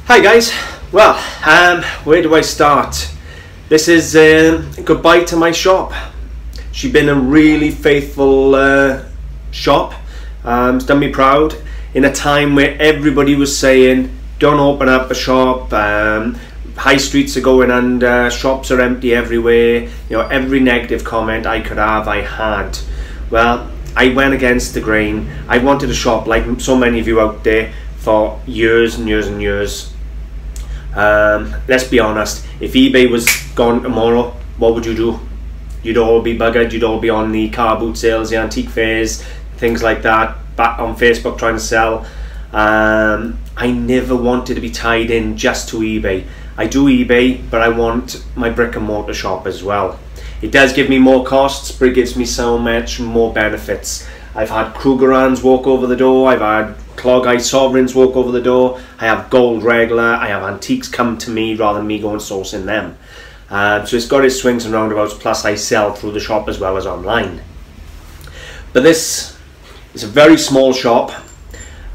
Hi guys, well, where do I start? This is goodbye to my shop. She's been a really faithful shop. It's done me proud in a time where everybody was saying don't open up a shop, high streets are going under, shops are empty everywhere, you know, every negative comment I could have, I had. Well, I went against the grain. I wanted a shop like so many of you out there for years and years and years. Let's be honest, if eBay was gone tomorrow, what would you do? You'd all be buggered, you'd all be on the car boot sales, the antique fairs, things like that, back on Facebook trying to sell. I never wanted to be tied in just to eBay. I do eBay, but I want my brick and mortar shop as well. It does give me more costs, but it gives me so much more benefits. I've had Krugerrands walk over the door, I've had Clog Eye Sovereigns walk over the door, I have gold regular, I have antiques come to me rather than me going sourcing them. So it's got its swings and roundabouts, plus I sell through the shop as well as online. But this is a very small shop.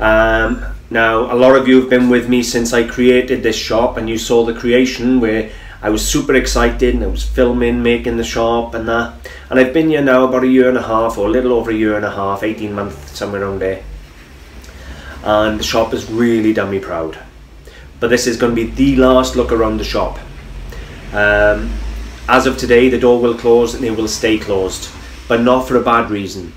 Now a lot of you have been with me since I created this shop, and you saw the creation where I was super excited and I was filming, making the shop and that. And I've been here now about a year and a half, or a little over a year and a half, 18 months, somewhere around there. And the shop has really done me proud. But this is going to be the last look around the shop. As of today, the door will close and it will stay closed, but not for a bad reason.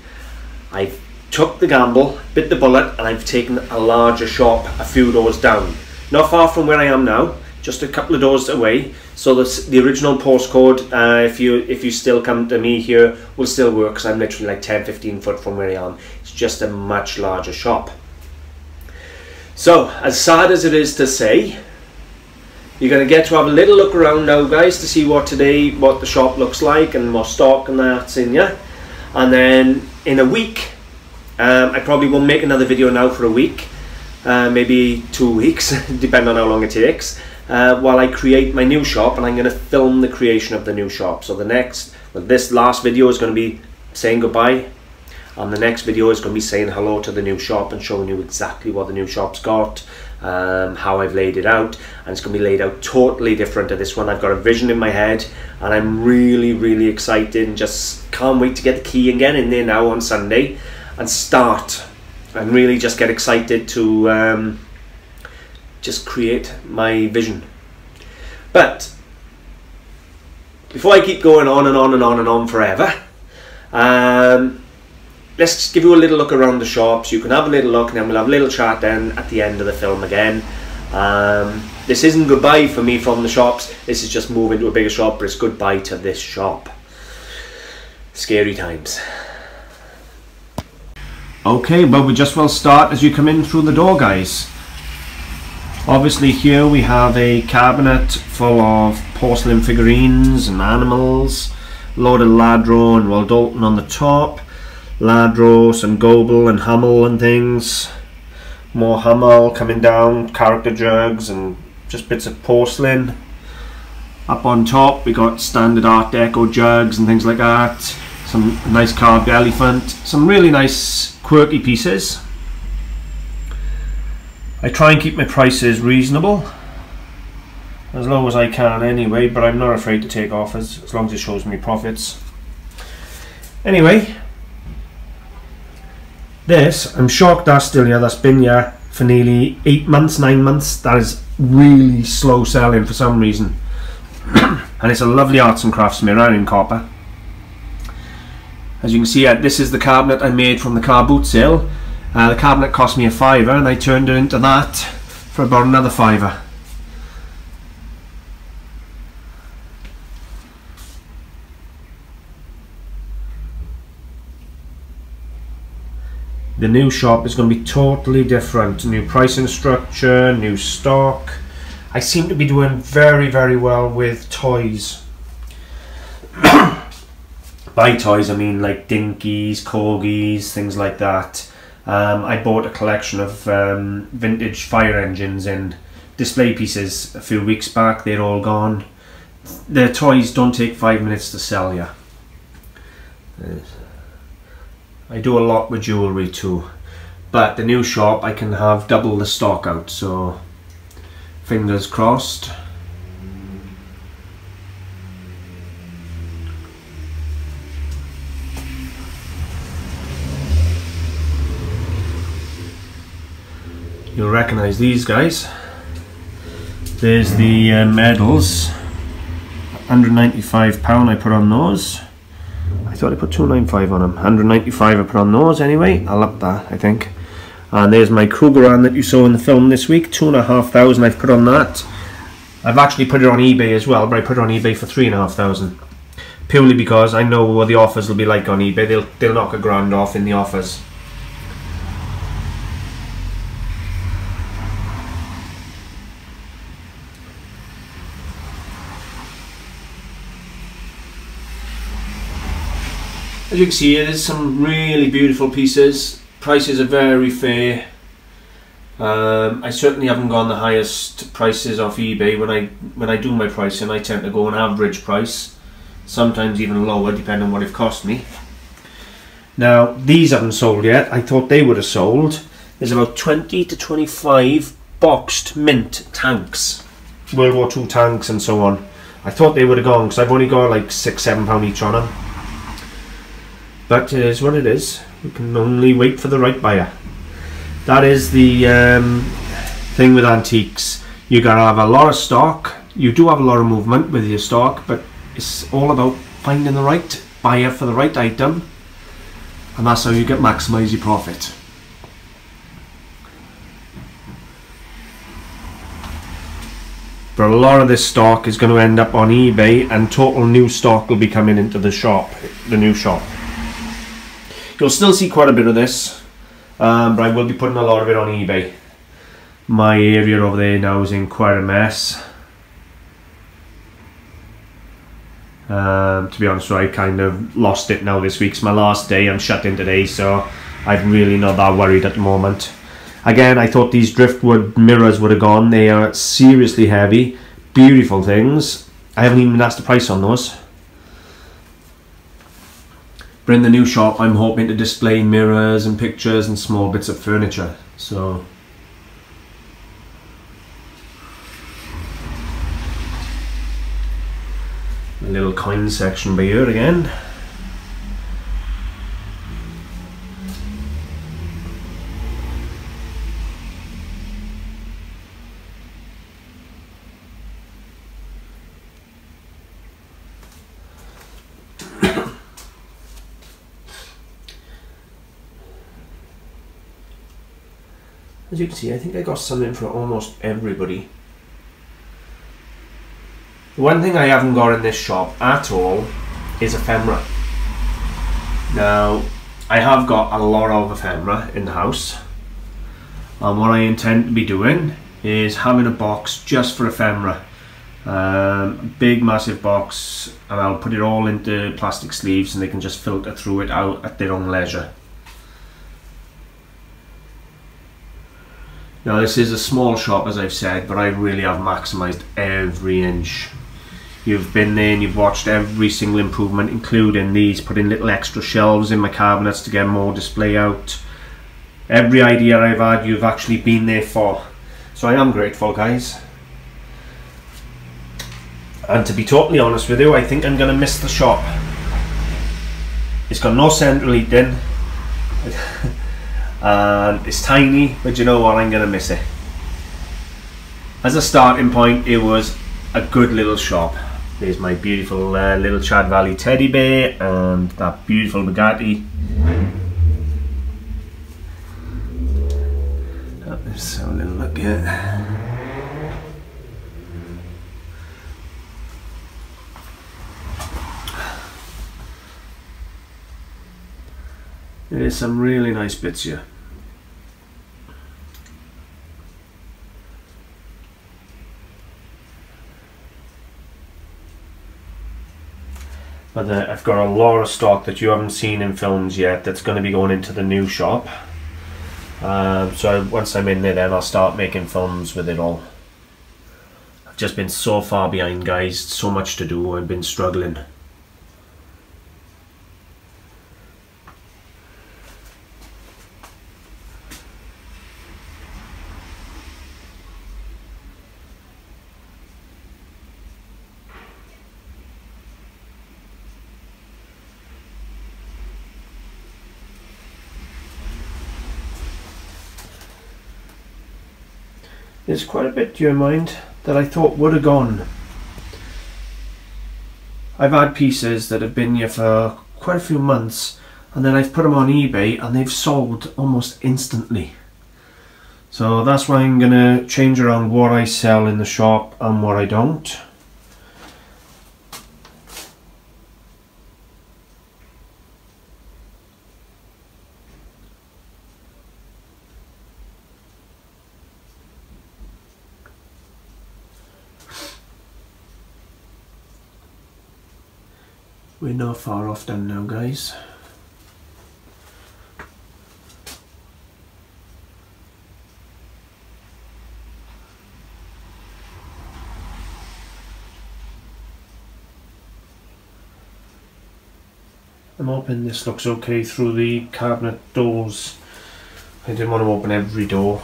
I've took the gamble, bit the bullet, and I've taken a larger shop a few doors down. Not far from where I am now, just a couple of doors away. So the original postcode, if you still come to me here, will still work, because I'm literally like 10-15 foot from where I am. It's just a much larger shop. So, as sad as it is to say, you're going to get to have a little look around now, guys, to see what the shop looks like and what stock and that's in here. And then in a week, I probably won't make another video now for a week, maybe 2 weeks, depending on how long it takes, while I create my new shop, and I'm going to film the creation of the new shop. So this last video is going to be saying goodbye, and the next video is going to be saying hello to the new shop and showing you exactly what the new shop's got, how I've laid it out, and it's going to be laid out totally different to this one. I've got a vision in my head, and I'm really excited and just can't wait to get the key and get in there now on Sunday and start and really just get excited to just create my vision. But before I keep going on and on and on and on forever, let's just give you a little look around the shop so you can have a little look, and then we'll have a little chat then at the end of the film again. This isn't goodbye for me from the shops, this is just moving to a bigger shop, but it's goodbye to this shop. Scary times. Okay, but we just will start as you come in through the door, guys. Obviously here we have a cabinet full of porcelain figurines and animals, a load of Ladro and Roald Dalton on the top, Ladro, some Goebel and Hummel and things, more Hummel coming down, character jugs and just bits of porcelain. Up on top we got standard Art Deco jugs and things like that, some nice carved elephant, some really nice quirky pieces. I try and keep my prices reasonable, as low as I can anyway, but I'm not afraid to take offers as long as it shows me profits. Anyway, this, I'm shocked that's still here. That's been here for nearly 8 months, 9 months. That is really slow selling for some reason. And it's a lovely arts and crafts mirror in copper. As you can see, this is the cabinet I made from the car boot sale. The cabinet cost me £5, and I turned it into that for about another £5. The new shop is going to be totally different. New pricing structure, new stock. I seem to be doing very well with toys. By toys I mean like dinkies, corgis, things like that. I bought a collection of vintage fire engines and display pieces a few weeks back. They're all gone. The toys don't take 5 minutes to sell you. I do a lot with jewellery too, but the new shop I can have double the stock out, so Fingers crossed. You'll recognise these guys. There's the medals. £195 I put on those. I thought I put £295 on them. £195 I put on those anyway. I'll up that, I think. And there's my Krugerrand that you saw in the film this week. £2,500 I've put on that. I've actually put it on eBay as well, but I put it on eBay for £3,500. Purely because I know what the offers will be like on eBay. They'll knock £1,000 off in the offers. As you can see, there's some really beautiful pieces. Prices are very fair. I certainly haven't gone the highest prices off eBay. When I do my pricing, I tend to go an average price, sometimes even lower, depending on what it cost me. Now, these haven't sold yet. I thought they would have sold. There's about 20 to 25 boxed mint tanks, World War II tanks and so on. I thought they would have gone because I've only got like £6–7 each on them. But it is what it is. We can only wait for the right buyer. That is the thing with antiques. You gotta have a lot of stock. You do have a lot of movement with your stock, but it's all about finding the right buyer for the right item, and that's how you get maximise your profit. But a lot of this stock is going to end up on eBay, and total new stock will be coming into the shop, the new shop. You'll still see quite a bit of this, but I will be putting a lot of it on eBay. My area over there now is in quite a mess. To be honest, I kind of lost it now. This week's my last day. I'm shut in today, so I'm really not that worried at the moment. Again, I thought these driftwood mirrors would have gone. They are seriously heavy, beautiful things. I haven't even asked the price on those. But in the new shop, I'm hoping to display mirrors and pictures and small bits of furniture. So a little coin section by here again. As you can see, I think I got something for almost everybody. The one thing I haven't got in this shop at all is ephemera. Now, I have got a lot of ephemera in the house, and what I intend to be doing is having a box just for ephemera. A big massive box, and I'll put it all into plastic sleeves and they can just filter through it out at their own leisure. Now, this is a small shop, as I've said, but I really have maximised every inch. You've been there and you've watched every single improvement, including these, putting little extra shelves in my cabinets to get more display out. Every idea I've had, you've actually been there for. So I am grateful, guys. And to be totally honest with you, I think I'm going to miss the shop. It's got no central heating. And it's tiny, but you know what, I'm going to miss it. As a starting point, it was a good little shop. There's my beautiful little Chad Valley teddy bear and that beautiful Bugatti. Let's have a little look here. There's some really nice bits here. But I've got a lot of stock that you haven't seen in films yet that's going to be going into the new shop. So once I'm in there, then I'll start making films with it all. I've just been so far behind, guys. So much to do. I've been struggling. there's quite a bit, do you mind, that I thought would have gone. I've had pieces that have been here for quite a few months, and then I've put them on eBay and they've sold almost instantly. So that's why I'm going to change around what I sell in the shop and what I don't. We're not far off done now, guys. I'm hoping this looks okay through the cabinet doors. I didn't want to open every door.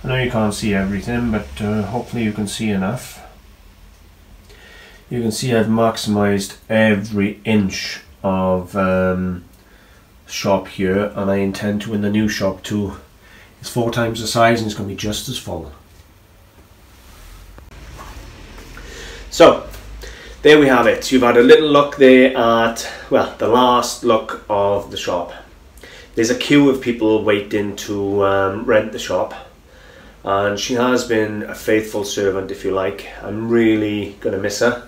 I know you can't see everything, but hopefully you can see enough. You can see I've maximised every inch of shop here, and I intend to in the new shop too. It's 4 times the size and it's going to be just as full. So there we have it. You've had a little look there at, well, the last look of the shop. There's a queue of people waiting to rent the shop, and she has been a faithful servant, if you like. I'm really going to miss her.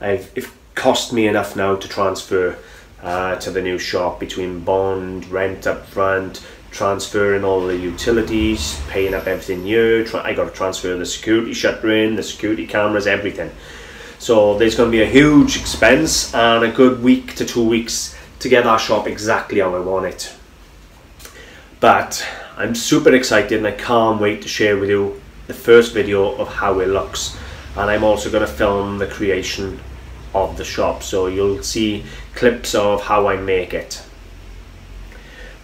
It cost me enough now to transfer to the new shop, between bond, rent up front, transferring all the utilities, paying up everything here. I got to transfer the security shutter in, the security cameras, everything. So there's going to be a huge expense and a good week to 2 weeks to get our shop exactly how I want it. But I'm super excited and I can't wait to share with you the first video of how it looks. And I'm also going to film the creation of the shop, so you'll see clips of how I make it.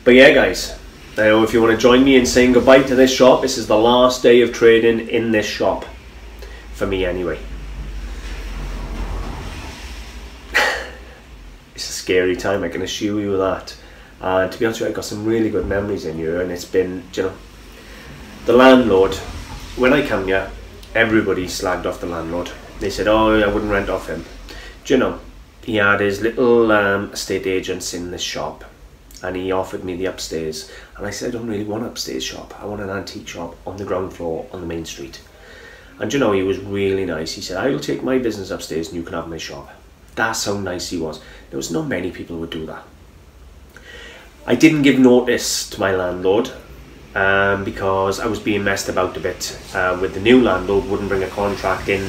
But yeah, guys, I know if you want to join me in saying goodbye to this shop, this is the last day of trading in this shop, for me anyway. It's a scary time, I can assure you that. And to be honest with you, I got some really good memories in here, and it's been, you know, the landlord, when I come here, everybody slagged off the landlord. They said, oh, I wouldn't rent off him. Do you know, he had his little estate agents in this shop, and he offered me the upstairs, and I said, I don't really want an upstairs shop, I want an antique shop on the ground floor on the main street. And you know, he was really nice. He said, I will take my business upstairs and you can have my shop. That's how nice he was. There was not many people who would do that. I didn't give notice to my landlord because I was being messed about a bit with the new landlord. Wouldn't bring a contract in.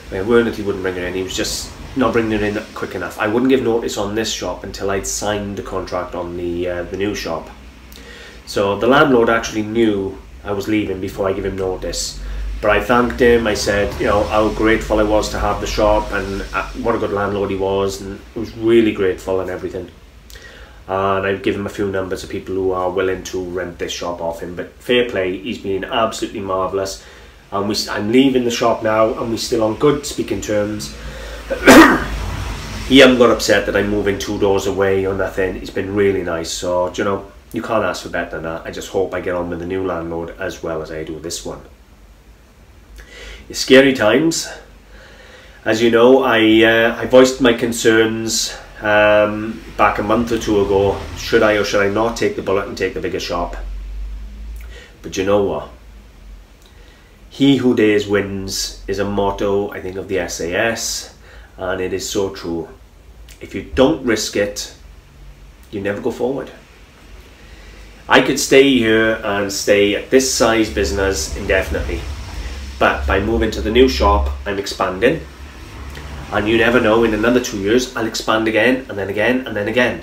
He wouldn't bring it in. He was just not bringing it in quick enough. I wouldn't give notice on this shop until I'd signed the contract on the new shop. So the landlord actually knew I was leaving before I gave him notice. But I thanked him. I said, you know, how grateful I was to have the shop and what a good landlord he was, and I was really grateful and everything. And I've given him a few numbers of people who are willing to rent this shop off him. But fair play, he's been absolutely marvellous. And I'm leaving the shop now, and we're still on good speaking terms. He hasn't got upset that I'm moving 2 doors away or nothing. It's been really nice. So, you know, you can't ask for better than that. I just hope I get on with the new landlord as well as I do this one. It's scary times. As you know, I voiced my concerns back a month or 2 ago. Should I or should I not take the bullet and take the bigger shop? But you know what? He who dares wins is a motto, I think, of the SAS, and it is so true. If you don't risk it, you never go forward. I could stay here and stay at this size business indefinitely, but by moving to the new shop, I'm expanding, and you never know, in another 2 years I'll expand again, and then again, and then again.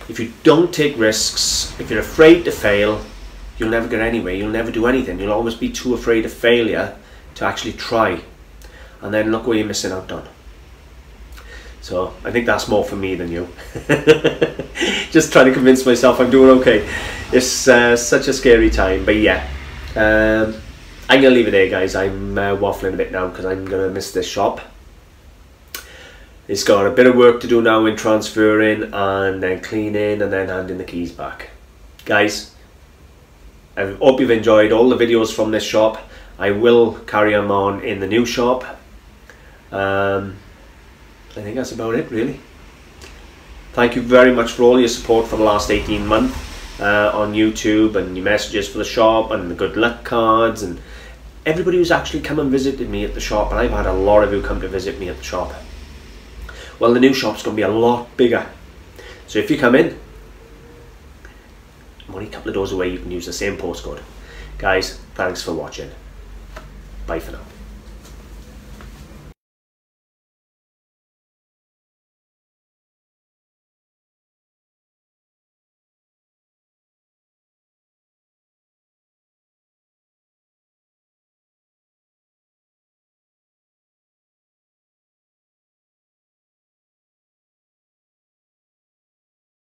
If you don't take risks, if you're afraid to fail, you'll never get anywhere. You'll never do anything. You'll always be too afraid of failure to actually try, and then look what you're missing out on. So I think that's more for me than you. Just trying to convince myself I'm doing okay. It's such a scary time, but yeah, I'm gonna leave it there, guys. I'm waffling a bit now because I'm gonna miss this shop. It's got a bit of work to do now in transferring and then cleaning and then handing the keys back. guys, I hope you've enjoyed all the videos from this shop. I will carry them on in the new shop. I think that's about it, really. Thank you very much for all your support for the last 18 months on YouTube, and your messages for the shop, and the good luck cards, and everybody who's actually come and visited me at the shop. And I've had a lot of you come to visit me at the shop. Well, the new shop's going to be a lot bigger, so if you come in, I'm only a couple of doors away, you can use the same postcode. Guys, thanks for watching. Bye for now.